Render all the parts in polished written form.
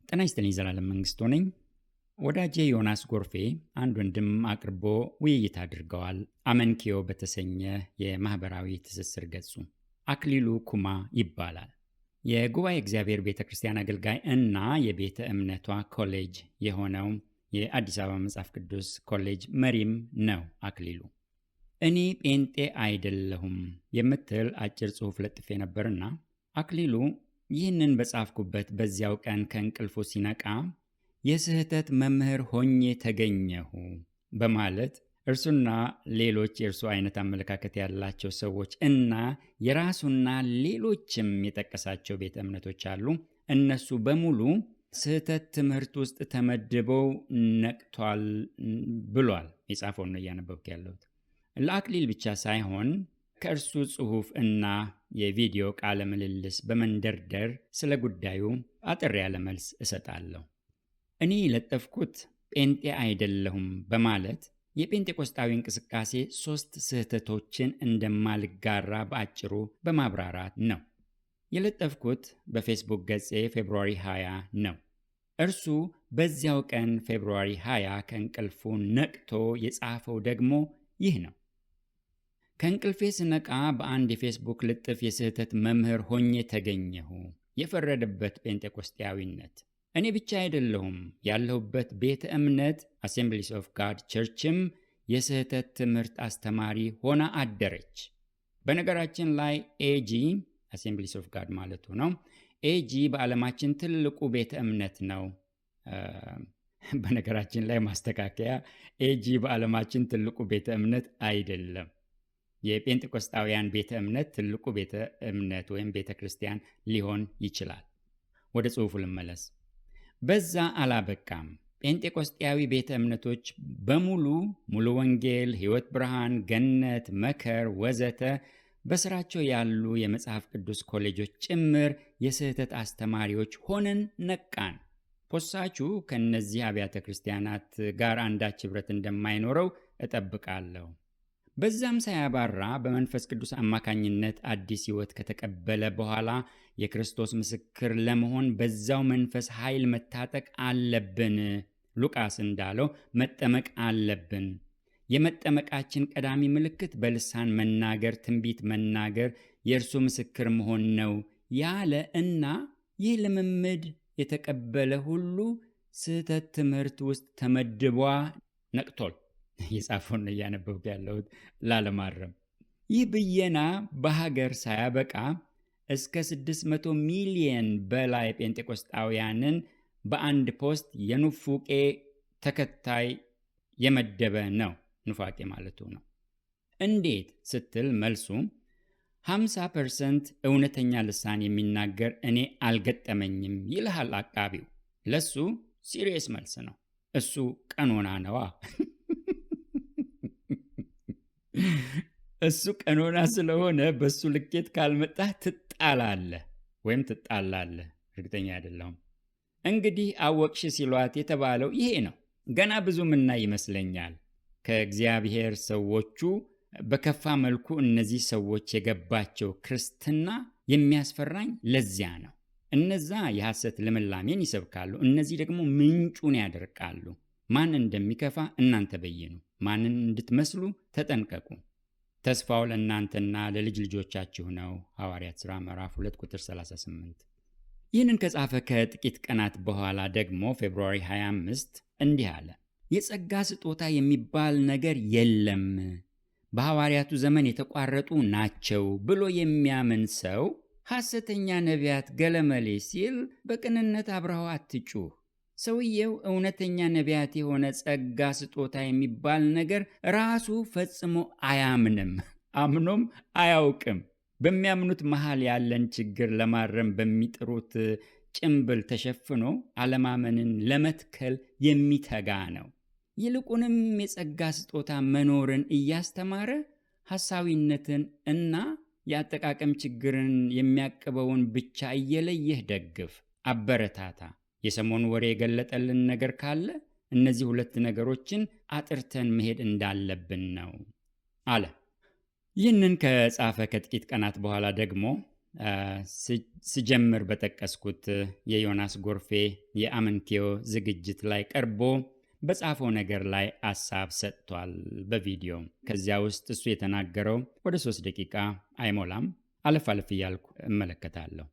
ጤና ይስጥልኝ። ዘላለም መንግስቱ ነኝ። ወዳጄ ዮናስ ጎርፌ አንድ ወንድም አቅርቦ ውይይት አድርገዋል። አመንኪዮ በተሰኘ የማህበራዊ ትስስር ገጹ አክሊሉ ኩማ ይባላል። የጉባኤ እግዚአብሔር ቤተ ክርስቲያን አገልጋይ እና የቤተ እምነቷ ኮሌጅ የሆነው የአዲስ አበባ መጽሐፍ ቅዱስ ኮሌጅ መሪም ነው። አክሊሉ እኔ ጴንጤ አይደለሁም የምትል አጭር ጽሑፍ ለጥፌ ነበርና አክሊሉ ይህንን በጻፍኩበት በዚያው ቀን ከእንቅልፉ ሲነቃ የስህተት መምህር ሆኜ ተገኘሁ በማለት እርሱና ሌሎች የእርሱ አይነት አመለካከት ያላቸው ሰዎች እና የራሱና ሌሎችም የጠቀሳቸው ቤተ እምነቶች አሉ። እነሱ በሙሉ ስህተት ትምህርት ውስጥ ተመድበው ነቅቷል ብሏል። የጻፈውን ነው እያነበብክ ያለሁት። ለአክሊል ብቻ ሳይሆን ከእርሱ ጽሑፍ እና የቪዲዮ ቃለ ምልልስ በመንደርደር ስለ ጉዳዩ አጠር ያለ መልስ እሰጣለሁ። እኔ የለጠፍኩት ጴንጤ አይደለሁም በማለት የጴንጤቆስጣዊ እንቅስቃሴ 3 ስህተቶችን እንደማልጋራ በአጭሩ በማብራራት ነው። የለጠፍኩት በፌስቡክ ገጼ ፌብሩዋሪ 20 ነው። እርሱ በዚያው ቀን ፌብሩዋሪ 20 ከእንቅልፉ ነቅቶ የጻፈው ደግሞ ይህ ነው። ከእንቅልፌ ስነቃ በአንድ የፌስቡክ ልጥፍ የስህተት መምህር ሆኜ ተገኘሁ። የፈረደበት ጴንጤቆስጤያዊነት እኔ ብቻ አይደለሁም። ያለሁበት ቤተ እምነት አሴምብሊስ ኦፍ ጋድ ቸርችም የስህተት ትምህርት አስተማሪ ሆና አደረች። በነገራችን ላይ ኤጂ አሴምብሊስ ኦፍ ጋድ ማለቱ ነው። ኤጂ በዓለማችን ትልቁ ቤተ እምነት ነው። በነገራችን ላይ ማስተካከያ፣ ኤጂ በዓለማችን ትልቁ ቤተ እምነት አይደለም። የጴንጤቆስጣውያን ቤተ እምነት ትልቁ ቤተ እምነት ወይም ቤተ ክርስቲያን ሊሆን ይችላል። ወደ ጽሑፉ ልመለስ። በዛ አላበቃም። ጴንጤቆስጤያዊ ቤተ እምነቶች በሙሉ ሙሉ ወንጌል፣ ሕይወት ብርሃን፣ ገነት፣ መከር ወዘተ በስራቸው ያሉ የመጽሐፍ ቅዱስ ኮሌጆች ጭምር የስህተት አስተማሪዎች ሆነን ነቃን። ፖሳቹ ከእነዚህ አብያተ ክርስቲያናት ጋር አንዳች ኅብረት እንደማይኖረው እጠብቃለሁ። በዛም ሳያባራ በመንፈስ ቅዱስ አማካኝነት አዲስ ሕይወት ከተቀበለ በኋላ የክርስቶስ ምስክር ለመሆን በዛው መንፈስ ኃይል መታጠቅ አለብን። ሉቃስ እንዳለው መጠመቅ አለብን። የመጠመቃችን ቀዳሚ ምልክት በልሳን መናገር፣ ትንቢት መናገር፣ የእርሱ ምስክር መሆን ነው ያለ እና ይህ ልምምድ የተቀበለ ሁሉ ስህተት ትምህርት ውስጥ ተመድቧ ነቅቶል። የጻፈውን እያነበብኩ ያለሁት ላለማረም። ይህ ብየና በሀገር ሳያበቃ እስከ 600 ሚሊየን በላይ ጴንጤቆስጣውያንን በአንድ ፖስት የኑፉቄ ተከታይ የመደበ ነው። ኑፋቄ ማለቱ ነው። እንዴት ስትል መልሱ 50% እውነተኛ ልሳን የሚናገር እኔ አልገጠመኝም ይልሃል አቃቢው። ለሱ ሲሪየስ መልስ ነው። እሱ ቀኖና ነዋ። እሱ ቀኖና ስለሆነ በሱ ልኬት ካልመጣህ ትጣላለህ ወይም ትጣላለህ። እርግጠኛ አይደለሁም። እንግዲህ አወቅሽ ሲሏት የተባለው ይሄ ነው። ገና ብዙ ምናይ ይመስለኛል። ከእግዚአብሔር ሰዎቹ በከፋ መልኩ እነዚህ ሰዎች የገባቸው ክርስትና የሚያስፈራኝ ለዚያ ነው። እነዛ የሐሰት ልምላሜን ይሰብካሉ፣ እነዚህ ደግሞ ምንጩን ያደርቃሉ። ማን እንደሚከፋ እናንተ በይኑ፣ ማንን እንድትመስሉ ተጠንቀቁ። ተስፋው ለእናንተና ለልጅ ልጆቻችሁ ነው። ሐዋርያት ሥራ ምዕራፍ 2 ቁጥር 38። ይህንን ከጻፈ ከጥቂት ቀናት በኋላ ደግሞ ፌብሩዋሪ 25 እንዲህ አለ። የጸጋ ስጦታ የሚባል ነገር የለም፣ በሐዋርያቱ ዘመን የተቋረጡ ናቸው ብሎ የሚያምን ሰው ሐሰተኛ ነቢያት ገለመሌ ሲል በቅንነት አብረኸው አትጩህ። ሰውየው እውነተኛ ነቢያት የሆነ ጸጋ ስጦታ የሚባል ነገር ራሱ ፈጽሞ አያምንም፣ አምኖም አያውቅም። በሚያምኑት መሃል ያለን ችግር ለማረም በሚጥሩት ጭምብል ተሸፍኖ አለማመንን ለመትከል የሚተጋ ነው። ይልቁንም የጸጋ ስጦታ መኖርን እያስተማረ ሐሳዊነትን እና የአጠቃቀም ችግርን የሚያቅበውን ብቻ እየለየህ ደግፍ፣ አበረታታ። የሰሞኑ ወሬ የገለጠልን ነገር ካለ እነዚህ 2 ነገሮችን አጥርተን መሄድ እንዳለብን ነው አለ። ይህንን ከጻፈ ከጥቂት ቀናት በኋላ ደግሞ ስጀምር በጠቀስኩት የዮናስ ጎርፌ የአመንኪዮ ዝግጅት ላይ ቀርቦ በጻፈው ነገር ላይ ሐሳብ ሰጥቷል በቪዲዮ። ከዚያ ውስጥ እሱ የተናገረው ወደ 3 ደቂቃ አይሞላም። አለፍ አለፍ እያልኩ እመለከታለሁ።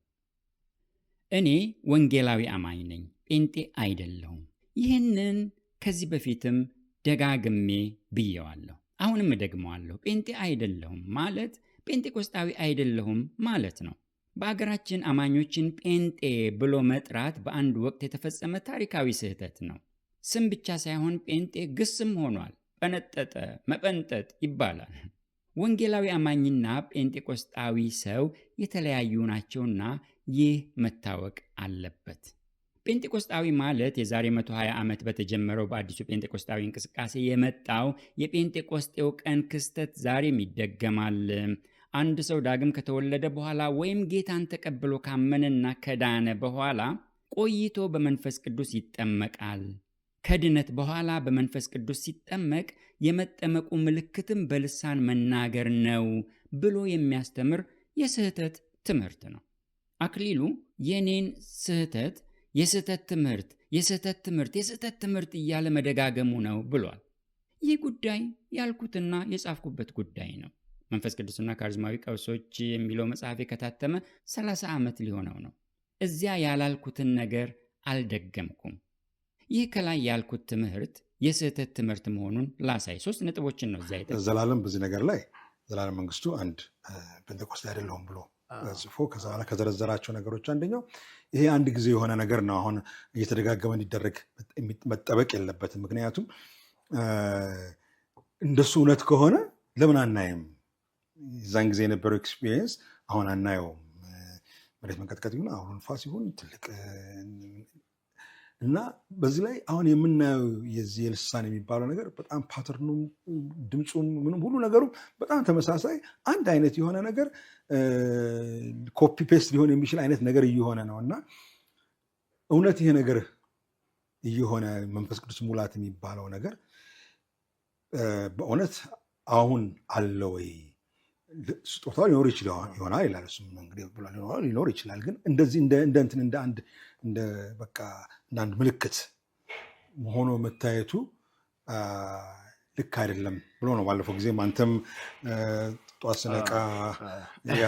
እኔ ወንጌላዊ አማኝ ነኝ፣ ጴንጤ አይደለሁም። ይህንን ከዚህ በፊትም ደጋግሜ ብየዋለሁ፣ አሁንም እደግመዋለሁ። ጴንጤ አይደለሁም ማለት ጴንጤቆስጣዊ አይደለሁም ማለት ነው። በአገራችን አማኞችን ጴንጤ ብሎ መጥራት በአንድ ወቅት የተፈጸመ ታሪካዊ ስህተት ነው። ስም ብቻ ሳይሆን ጴንጤ ግስም ሆኗል። ጠነጠጠ፣ መጠንጠጥ ይባላል። ወንጌላዊ አማኝና ጴንጤቆስጣዊ ሰው የተለያዩ ናቸውና ይህ መታወቅ አለበት። ጴንጤቆስጣዊ ማለት የዛሬ 120 ዓመት በተጀመረው በአዲሱ ጴንጤቆስጣዊ እንቅስቃሴ የመጣው የጴንጤቆስጤው ቀን ክስተት ዛሬም ይደገማል። አንድ ሰው ዳግም ከተወለደ በኋላ ወይም ጌታን ተቀብሎ ካመነና ከዳነ በኋላ ቆይቶ በመንፈስ ቅዱስ ይጠመቃል። ከድነት በኋላ በመንፈስ ቅዱስ ሲጠመቅ የመጠመቁ ምልክትም በልሳን መናገር ነው ብሎ የሚያስተምር የስህተት ትምህርት ነው። አክሊሉ የኔን ስህተት የስህተት ትምህርት እያለ መደጋገሙ ነው ብሏል። ይህ ጉዳይ ያልኩትና የጻፍኩበት ጉዳይ ነው። መንፈስ ቅዱስና ካሪዝማዊ ቀውሶች የሚለው መጽሐፍ ከታተመ 30 ዓመት ሊሆነው ነው። እዚያ ያላልኩትን ነገር አልደገምኩም። ይህ ከላይ ያልኩት ትምህርት የስህተት ትምህርት መሆኑን ላሳይ 3 ነጥቦችን ነው እዚያ ይጠቅሳል። ዘላለም በዚህ ነገር ላይ ዘላለም መንግስቱ አንድ ጴንጤቆስጤ አይደለሁም ብሎ ጽፎ ከዛ በኋላ ከዘረዘራቸው ነገሮች አንደኛው ይሄ አንድ ጊዜ የሆነ ነገር ነው። አሁን እየተደጋገመ እንዲደረግ መጠበቅ የለበትም። ምክንያቱም እንደሱ እውነት ከሆነ ለምን አናይም? የዛን ጊዜ የነበረው ኤክስፒሪየንስ አሁን አናየውም። መሬት መንቀጥቀጥ ይሁን አሁን ንፋስ ይሁን ትልቅ እና በዚህ ላይ አሁን የምናየው የዚህ የልሳን የሚባለው ነገር በጣም ፓተርኑም ድምፁም ምንም ሁሉ ነገሩ በጣም ተመሳሳይ አንድ አይነት የሆነ ነገር ኮፒ ፔስት ሊሆን የሚችል አይነት ነገር እየሆነ ነው እና እውነት ይሄ ነገር እየሆነ መንፈስ ቅዱስ ሙላት የሚባለው ነገር በእውነት አሁን አለ ወይ? ስጦታው ሊኖር ይሆናል ይላል። እሱም እንግዲህ ሊኖር ይችላል። ግን እንደዚህ እንደ አንድ ምልክት ሆኖ መታየቱ ልክ አይደለም ብሎ ነው። ባለፈው ጊዜም አንተም ጠዋት ስነቃ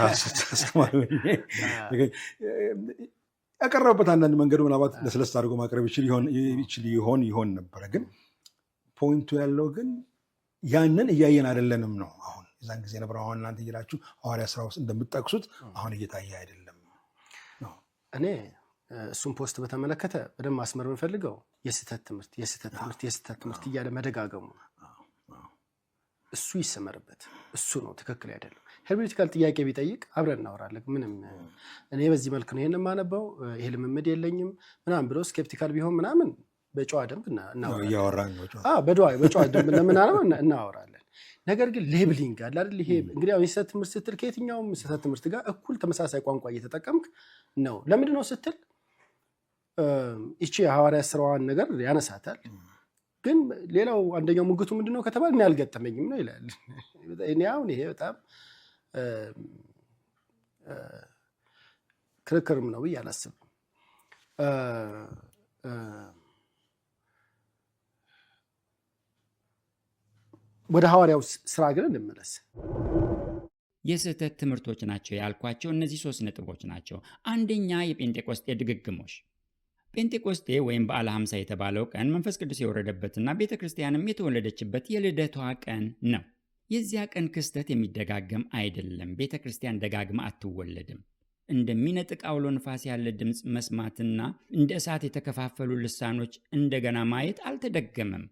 አስተማሪ ያቀረበበት አንዳንድ መንገዱ ምናልባት ለስለስ አድርጎ ማቅረብ ይችል ይሆን ነበረ። ግን ፖይንቱ ያለው ግን ያንን እያየን አይደለንም ነው። አሁን የዛን ጊዜ ነበር። አሁን እናንተ እየላችሁ ሐዋርያ ሥራ ውስጥ እንደምትጠቅሱት አሁን እየታየ አይደለም ነው። እኔ እሱን ፖስት በተመለከተ በደንብ ማስመር የምፈልገው የስህተት ትምህርት እያለ መደጋገሙ እሱ ይሰመርበት። እሱ ነው ትክክል አይደለም። ሄርሜኔቲካል ጥያቄ ቢጠይቅ አብረን እናወራለን። ምንም እኔ በዚህ መልክ ነው ይሄን የማነበው ይሄ ልምምድ የለኝም ምናምን ብሎ ስኬፕቲካል ቢሆን ምናምን በጨዋ ደንብ እናወራለን። በጨዋ ደንብ እናወራለን። ነገር ግን ሌብሊንግ አለ አይደል? ይሄ እንግዲህ አሁን የስህተት ትምህርት ስትል ከየትኛውም ስህተት ትምህርት ጋር እኩል ተመሳሳይ ቋንቋ እየተጠቀምክ ነው። ለምንድን ነው ስትል ይቺ የሐዋርያ ሥራዋን ነገር ያነሳታል። ግን ሌላው አንደኛው ሙግቱ ምንድነው ከተባለ እኔ አልገጠመኝም ነው ይላል። እኔ አሁን ይሄ በጣም ክርክርም ነው ብዬ አላስብም። ወደ ሐዋርያው ሥራ ግን እንመለስ። የስህተት ትምህርቶች ናቸው ያልኳቸው እነዚህ 3 ነጥቦች ናቸው። አንደኛ የጴንጤቆስጤ ድግግሞሽ። ጴንጤቆስጤ ወይም በዓለ ሃምሳ የተባለው ቀን መንፈስ ቅዱስ የወረደበትና ቤተ ክርስቲያንም የተወለደችበት የልደቷ ቀን ነው። የዚያ ቀን ክስተት የሚደጋገም አይደለም። ቤተ ክርስቲያን ደጋግማ አትወለድም። እንደሚነጥቅ አውሎ ንፋስ ያለ ድምፅ መስማትና እንደ እሳት የተከፋፈሉ ልሳኖች እንደገና ማየት አልተደገመም፣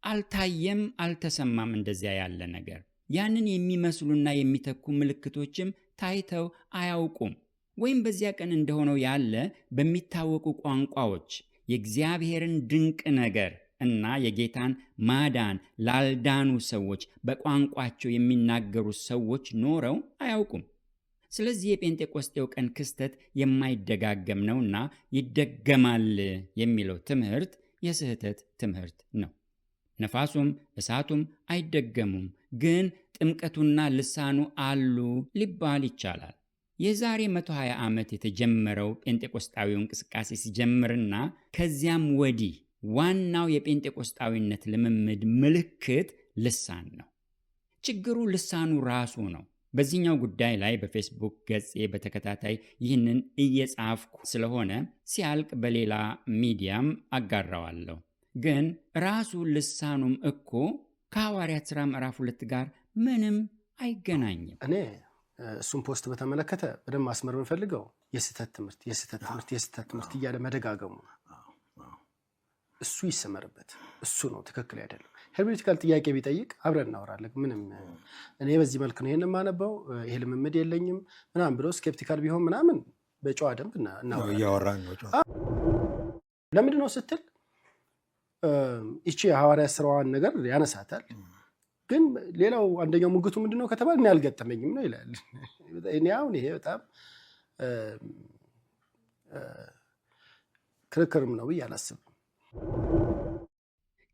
አልታየም፣ አልተሰማም። እንደዚያ ያለ ነገር ያንን የሚመስሉና የሚተኩ ምልክቶችም ታይተው አያውቁም። ወይም በዚያ ቀን እንደሆነው ያለ በሚታወቁ ቋንቋዎች የእግዚአብሔርን ድንቅ ነገር እና የጌታን ማዳን ላልዳኑ ሰዎች በቋንቋቸው የሚናገሩ ሰዎች ኖረው አያውቁም። ስለዚህ የጴንጤቆስጤው ቀን ክስተት የማይደጋገም ነውና ይደገማል የሚለው ትምህርት የስህተት ትምህርት ነው። ነፋሱም እሳቱም አይደገሙም፣ ግን ጥምቀቱና ልሳኑ አሉ ሊባል ይቻላል። የዛሬ 120 ዓመት የተጀመረው ጴንጤቆስጣዊው እንቅስቃሴ ሲጀምርና ከዚያም ወዲህ ዋናው የጴንጤቆስጣዊነት ልምምድ ምልክት ልሳን ነው። ችግሩ ልሳኑ ራሱ ነው። በዚህኛው ጉዳይ ላይ በፌስቡክ ገጼ በተከታታይ ይህንን እየጻፍኩ ስለሆነ ሲያልቅ በሌላ ሚዲያም አጋራዋለሁ። ግን ራሱ ልሳኑም እኮ ከሐዋርያት ሥራ ምዕራፍ 2 ጋር ምንም አይገናኝም። እኔ እሱን ፖስት በተመለከተ በደንብ ማስመር የምፈልገው የስህተት ትምህርት እያለ መደጋገሙ እሱ ይሰመርበት። እሱ ነው ትክክል አይደለም። ሄርሜኔቲካል ጥያቄ ቢጠይቅ አብረን እናወራለን። ምንም እኔ በዚህ መልክ ነው ይሄን የማነበው ይሄ ልምምድ የለኝም ምናምን ብሎ ስኬፕቲካል ቢሆን ምናምን በጨዋ ደንብ እናወራለን። ለምንድን ነው ስትል ይቺ የሐዋርያት ሥራዋን ነገር ያነሳታል። ግን ሌላው አንደኛው ሙግቱ ምንድነው ከተባለ እኔ አልገጠመኝም ነው ይላል። እኔ አሁን ይሄ በጣም ክርክርም ነው ብዬ አላስብም።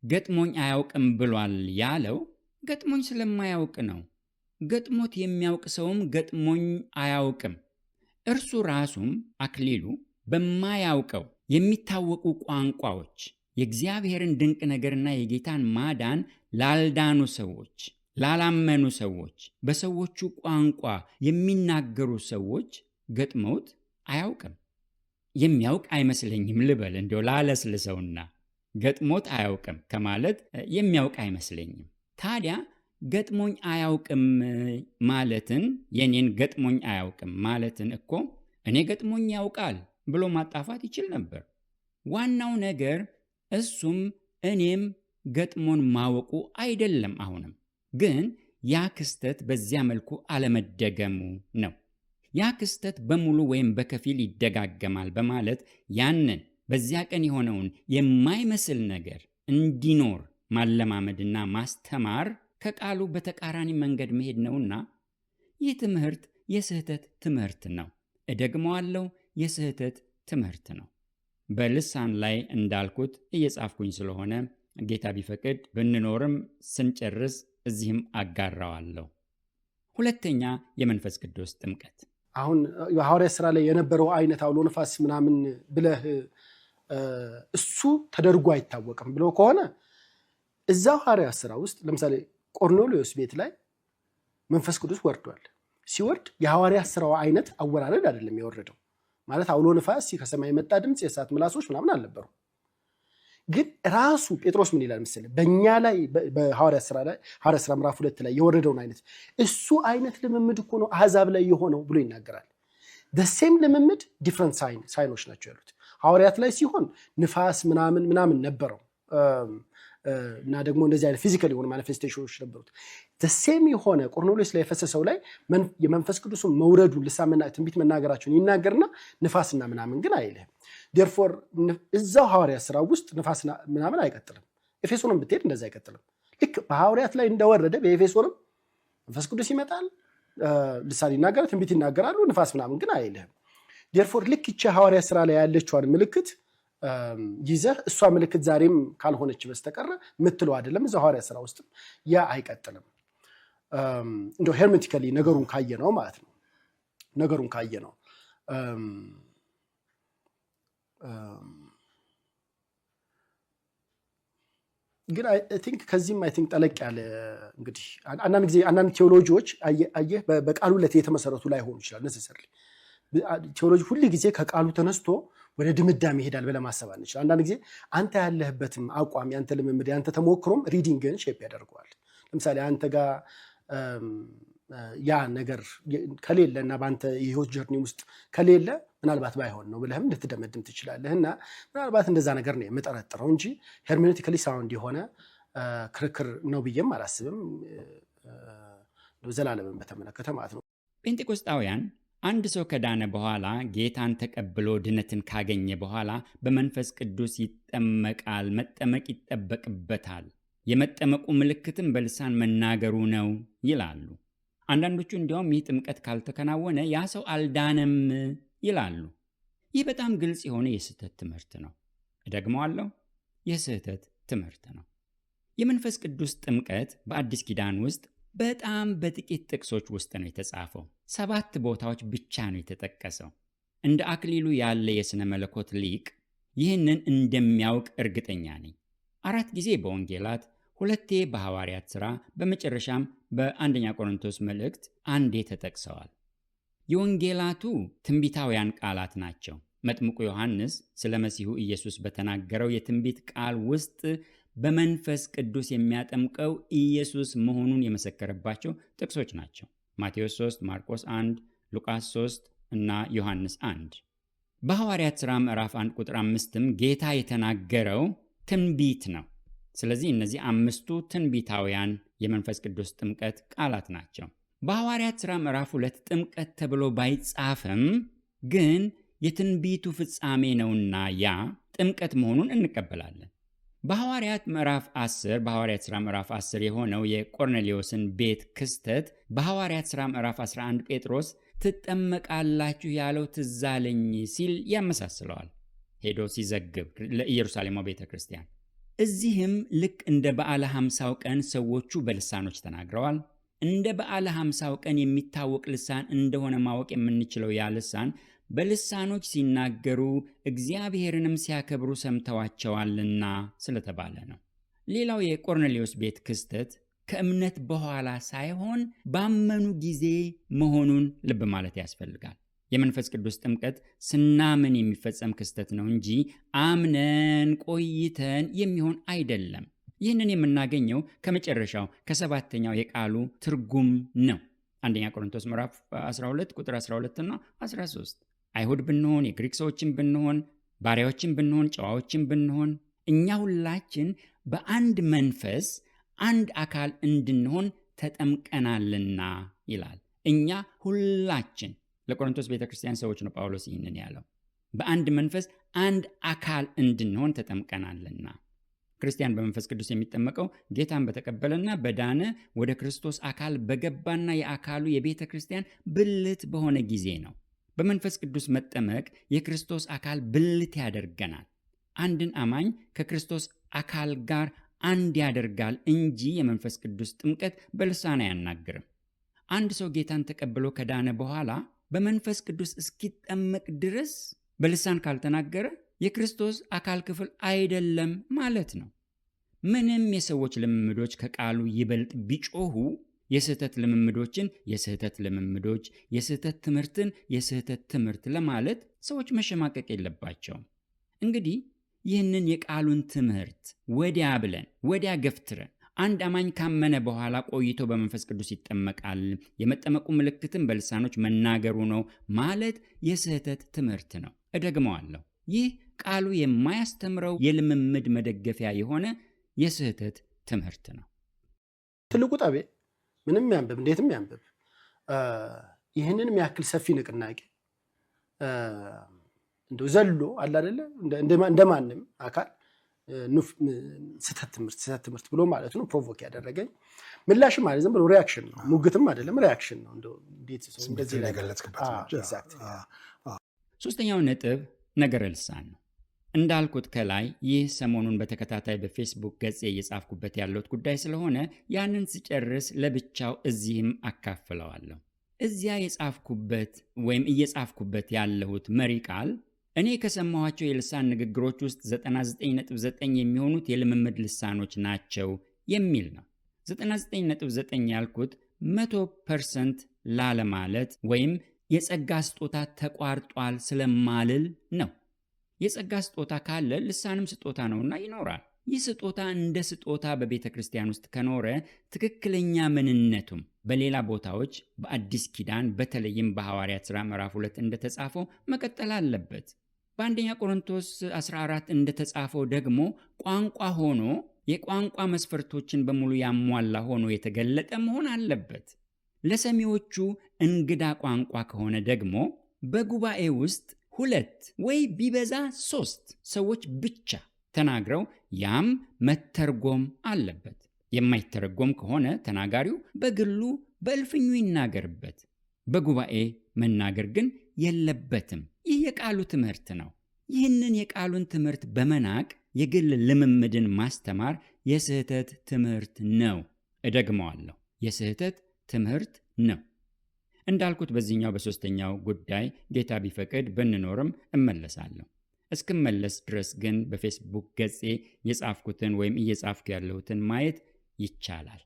ገጥሞኝ አያውቅም ብሏል ያለው ገጥሞኝ ስለማያውቅ ነው። ገጥሞት የሚያውቅ ሰውም ገጥሞኝ አያውቅም። እርሱ ራሱም አክሊሉ በማያውቀው የሚታወቁ ቋንቋዎች የእግዚአብሔርን ድንቅ ነገርና የጌታን ማዳን ላልዳኑ ሰዎች፣ ላላመኑ ሰዎች፣ በሰዎቹ ቋንቋ የሚናገሩ ሰዎች ገጥመውት አያውቅም። የሚያውቅ አይመስለኝም ልበል እንዲያው ላለስልሰውና ገጥሞት አያውቅም ከማለት የሚያውቅ አይመስለኝም። ታዲያ ገጥሞኝ አያውቅም ማለትን የኔን ገጥሞኝ አያውቅም ማለትን እኮ እኔ ገጥሞኝ ያውቃል ብሎ ማጣፋት ይችል ነበር። ዋናው ነገር እሱም እኔም ገጥሞን ማወቁ አይደለም። አሁንም ግን ያ ክስተት በዚያ መልኩ አለመደገሙ ነው። ያ ክስተት በሙሉ ወይም በከፊል ይደጋገማል በማለት ያንን በዚያ ቀን የሆነውን የማይመስል ነገር እንዲኖር ማለማመድና ማስተማር ከቃሉ በተቃራኒ መንገድ መሄድ ነውና ይህ ትምህርት የስህተት ትምህርት ነው። እደግመዋለሁ፣ የስህተት ትምህርት ነው። በልሳን ላይ እንዳልኩት እየጻፍኩኝ ስለሆነ ጌታ ቢፈቅድ ብንኖርም ስንጨርስ እዚህም አጋራዋለሁ። ሁለተኛ የመንፈስ ቅዱስ ጥምቀት። አሁን የሐዋርያት ሥራ ላይ የነበረው አይነት አውሎ ነፋስ ምናምን ብለህ እሱ ተደርጎ አይታወቅም ብሎ ከሆነ እዛው ሐዋርያት ሥራ ውስጥ ለምሳሌ ቆርኔሌዎስ ቤት ላይ መንፈስ ቅዱስ ወርዷል። ሲወርድ የሐዋርያት ሥራው አይነት አወራረድ አይደለም የወረደው። ማለት አውሎ ነፋስ ከሰማይ የመጣ ድምፅ የእሳት ምላሶች ምናምን አልነበሩ። ግን ራሱ ጴጥሮስ ምን ይላል መሰለህ በእኛ ላይ በሐዋርያት ሥራ ምዕራፍ 2 ላይ የወረደውን አይነት እሱ አይነት ልምምድ እኮ ነው አሕዛብ ላይ የሆነው ብሎ ይናገራል። ደሴም ልምምድ ዲፍረንት ሳይኖች ናቸው ያሉት። ሐዋርያት ላይ ሲሆን ንፋስ ምናምን ነበረው እና ደግሞ እንደዚህ አይነት ፊዚካል የሆኑ ማኒፌስቴሽኖች ነበሩት። ደሴም የሆነ ቆርኔሌዎስ ላይ የፈሰሰው ላይ የመንፈስ ቅዱስ መውረዱን ልሳንና ትንቢት መናገራቸውን ይናገርና ንፋስና ምናምን ግን አይልህም። ዴርፎር እዛው ሐዋርያት ሥራ ውስጥ ንፋስና ምናምን አይቀጥልም። ኤፌሶንም ብትሄድ እንደዛ አይቀጥልም። ልክ በሐዋርያት ላይ እንደወረደ በኤፌሶንም መንፈስ ቅዱስ ይመጣል፣ ልሳን ይናገራል፣ ትንቢት ይናገራሉ፣ ንፋስ ምናምን ግን አይልህም። ዴርፎር ልክ ይቺ ሐዋርያት ሥራ ላይ ያለችዋን ምልክት ይዘህ እሷ ምልክት ዛሬም ካልሆነች በስተቀር ምትለው አይደለም። እዛ ሐዋርያት ሥራ ውስጥ ያ አይቀጥልም። እንደው ሄርሜቲካሊ ነገሩን ካየ ነው ማለት ነው። ነገሩን ካየ ነው ግን አይ ቲንክ ከዚህም አይ ቲንክ ጠለቅ ያለ እንግዲህ አንዳንድ ጊዜ አንዳንድ ቴዎሎጂዎች አየህ በቃሉ ላይ የተመሰረቱ ላይሆኑ ይችላል። ነሰሰርሊ ቴዎሎጂ ሁሉ ጊዜ ከቃሉ ተነስቶ ወደ ድምዳሜ ይሄዳል ብለህ ማሰብ አንችል። አንዳንድ ጊዜ አንተ ያለህበትም አቋም ያንተ ልምምድ ያንተ ተሞክሮም ሪዲንግን ሼፕ ያደርገዋል። ለምሳሌ አንተ ጋር ያ ነገር ከሌለ እና በአንተ የህይወት ጀርኒ ውስጥ ከሌለ ምናልባት ባይሆን ነው ብለህም ልትደመድም ትችላለህ። እና ምናልባት እንደዛ ነገር ነው የምጠረጥረው እንጂ ሄርሜኔቲካሊ ሳውንድ የሆነ ክርክር ነው ብዬም አላስብም። ዘላለምን በተመለከተ ማለት ነው። ጴንጤቆስጣውያን አንድ ሰው ከዳነ በኋላ ጌታን ተቀብሎ ድነትን ካገኘ በኋላ በመንፈስ ቅዱስ ይጠመቃል፣ መጠመቅ ይጠበቅበታል። የመጠመቁ ምልክትም በልሳን መናገሩ ነው ይላሉ። አንዳንዶቹ እንዲያውም ይህ ጥምቀት ካልተከናወነ ያ ሰው አልዳነም ይላሉ። ይህ በጣም ግልጽ የሆነ የስህተት ትምህርት ነው። እደግመዋለሁ፣ የስህተት ትምህርት ነው። የመንፈስ ቅዱስ ጥምቀት በአዲስ ኪዳን ውስጥ በጣም በጥቂት ጥቅሶች ውስጥ ነው የተጻፈው። 7 ቦታዎች ብቻ ነው የተጠቀሰው። እንደ አክሊሉ ያለ የሥነ መለኮት ሊቅ ይህንን እንደሚያውቅ እርግጠኛ ነኝ። 4 ጊዜ በወንጌላት፣ 2 በሐዋርያት ሥራ፣ በመጨረሻም በአንደኛ ቆሮንቶስ መልእክት አንዴ ተጠቅሰዋል። የወንጌላቱ ትንቢታውያን ቃላት ናቸው። መጥምቁ ዮሐንስ ስለ መሲሁ ኢየሱስ በተናገረው የትንቢት ቃል ውስጥ በመንፈስ ቅዱስ የሚያጠምቀው ኢየሱስ መሆኑን የመሰከረባቸው ጥቅሶች ናቸው። ማቴዎስ 3፣ ማርቆስ 1፣ ሉቃስ 3 እና ዮሐንስ 1። በሐዋርያት ሥራ ምዕራፍ 1 ቁጥር 5ም ጌታ የተናገረው ትንቢት ነው። ስለዚህ እነዚህ 5ቱ ትንቢታውያን የመንፈስ ቅዱስ ጥምቀት ቃላት ናቸው። በሐዋርያት ሥራ ምዕራፍ 2 ጥምቀት ተብሎ ባይጻፍም ግን የትንቢቱ ፍጻሜ ነውና ያ ጥምቀት መሆኑን እንቀበላለን። በሐዋርያት ሥራ ምዕራፍ 10 የሆነው የቆርኔሌዎስን ቤት ክስተት በሐዋርያት ሥራ ምዕራፍ 11 ጴጥሮስ ትጠመቃላችሁ ያለው ትዝ አለኝ ሲል ያመሳስለዋል ሄዶ ሲዘግብ ለኢየሩሳሌም ቤተ ክርስቲያን። እዚህም ልክ እንደ በዓለ ሐምሳው ቀን ሰዎቹ በልሳኖች ተናግረዋል። እንደ በዓለ ሐምሳው ቀን የሚታወቅ ልሳን እንደሆነ ማወቅ የምንችለው ያ ልሳን በልሳኖች ሲናገሩ እግዚአብሔርንም ሲያከብሩ ሰምተዋቸዋልና ስለተባለ ነው። ሌላው የቆርኔሌዎስ ቤት ክስተት ከእምነት በኋላ ሳይሆን ባመኑ ጊዜ መሆኑን ልብ ማለት ያስፈልጋል። የመንፈስ ቅዱስ ጥምቀት ስናምን የሚፈጸም ክስተት ነው እንጂ አምነን ቆይተን የሚሆን አይደለም። ይህንን የምናገኘው ከመጨረሻው ከ7ኛው የቃሉ ትርጉም ነው። አንደኛ ቆሮንቶስ ምዕራፍ 12 ቁጥር 12 እና 13 አይሁድ ብንሆን፣ የግሪክ ሰዎችን ብንሆን፣ ባሪያዎችን ብንሆን፣ ጨዋዎችን ብንሆን እኛ ሁላችን በአንድ መንፈስ አንድ አካል እንድንሆን ተጠምቀናልና ይላል። እኛ ሁላችን ለቆሮንቶስ ቤተክርስቲያን ሰዎች ነው ጳውሎስ ይህንን ያለው። በአንድ መንፈስ አንድ አካል እንድንሆን ተጠምቀናልና። ክርስቲያን በመንፈስ ቅዱስ የሚጠመቀው ጌታን በተቀበለና በዳነ ወደ ክርስቶስ አካል በገባና የአካሉ የቤተ ክርስቲያን ብልት በሆነ ጊዜ ነው። በመንፈስ ቅዱስ መጠመቅ የክርስቶስ አካል ብልት ያደርገናል። አንድን አማኝ ከክርስቶስ አካል ጋር አንድ ያደርጋል እንጂ የመንፈስ ቅዱስ ጥምቀት በልሳን አያናግርም። አንድ ሰው ጌታን ተቀብሎ ከዳነ በኋላ በመንፈስ ቅዱስ እስኪጠመቅ ድረስ በልሳን ካልተናገረ የክርስቶስ አካል ክፍል አይደለም ማለት ነው። ምንም የሰዎች ልምምዶች ከቃሉ ይበልጥ ቢጮሁ የስህተት ልምምዶችን የስህተት ልምምዶች፣ የስህተት ትምህርትን የስህተት ትምህርት ለማለት ሰዎች መሸማቀቅ የለባቸውም። እንግዲህ ይህንን የቃሉን ትምህርት ወዲያ ብለን ወዲያ ገፍትረን አንድ አማኝ ካመነ በኋላ ቆይቶ በመንፈስ ቅዱስ ይጠመቃል፣ የመጠመቁ ምልክትም በልሳኖች መናገሩ ነው ማለት የስህተት ትምህርት ነው። እደግመዋለሁ። ይህ ቃሉ የማያስተምረው የልምምድ መደገፊያ የሆነ የስህተት ትምህርት ነው። ትልቁ ጠቤ ምንም ያንብብ እንዴትም ያንብብ ይህንን የሚያክል ሰፊ ንቅናቄ እንደው ዘሎ አለ አይደለ እንደማንም አካል ስህተት ትምህርት ብሎ ማለት ነው ፕሮቮክ ያደረገኝ ምላሽ ማለት ዝም ብሎ ሪአክሽን ነው። ሙግትም አይደለም ሪአክሽን ነው። እንደው እንዴት ሰው እንደዚህ ላይ ገለጽክበት ነው። ሶስተኛው ነጥብ ነገረ ልሳን ነው። እንዳልኩት ከላይ ይህ ሰሞኑን በተከታታይ በፌስቡክ ገጽ እየጻፍኩበት ያለሁት ጉዳይ ስለሆነ ያንን ስጨርስ ለብቻው እዚህም አካፍለዋለሁ። እዚያ የጻፍኩበት ወይም እየጻፍኩበት ያለሁት መሪ ቃል እኔ ከሰማኋቸው የልሳን ንግግሮች ውስጥ 99.9 የሚሆኑት የልምምድ ልሳኖች ናቸው የሚል ነው። 99.9 ያልኩት 100% ላለማለት ወይም የጸጋ ስጦታ ተቋርጧል ስለማልል ነው። የጸጋ ስጦታ ካለ ልሳንም ስጦታ ነውና ይኖራል። ይህ ስጦታ እንደ ስጦታ በቤተ ክርስቲያን ውስጥ ከኖረ ትክክለኛ ምንነቱም በሌላ ቦታዎች በአዲስ ኪዳን በተለይም በሐዋርያት ሥራ ምዕራፍ 2 እንደተጻፈው መቀጠል አለበት። በአንደኛ ቆሮንቶስ 14 እንደተጻፈው ደግሞ ቋንቋ ሆኖ የቋንቋ መስፈርቶችን በሙሉ ያሟላ ሆኖ የተገለጠ መሆን አለበት። ለሰሚዎቹ እንግዳ ቋንቋ ከሆነ ደግሞ በጉባኤ ውስጥ 2 ወይ ቢበዛ 3 ሰዎች ብቻ ተናግረው ያም መተርጎም አለበት። የማይተረጎም ከሆነ ተናጋሪው በግሉ በእልፍኙ ይናገርበት፣ በጉባኤ መናገር ግን የለበትም። ይህ የቃሉ ትምህርት ነው። ይህንን የቃሉን ትምህርት በመናቅ የግል ልምምድን ማስተማር የስህተት ትምህርት ነው። እደግመዋለሁ። የስህተት ትምህርት ነው። እንዳልኩት በዚህኛው በሶስተኛው ጉዳይ ጌታ ቢፈቅድ ብንኖርም እመለሳለሁ። እስክመለስ ድረስ ግን በፌስቡክ ገጼ የጻፍኩትን ወይም እየጻፍኩ ያለሁትን ማየት ይቻላል።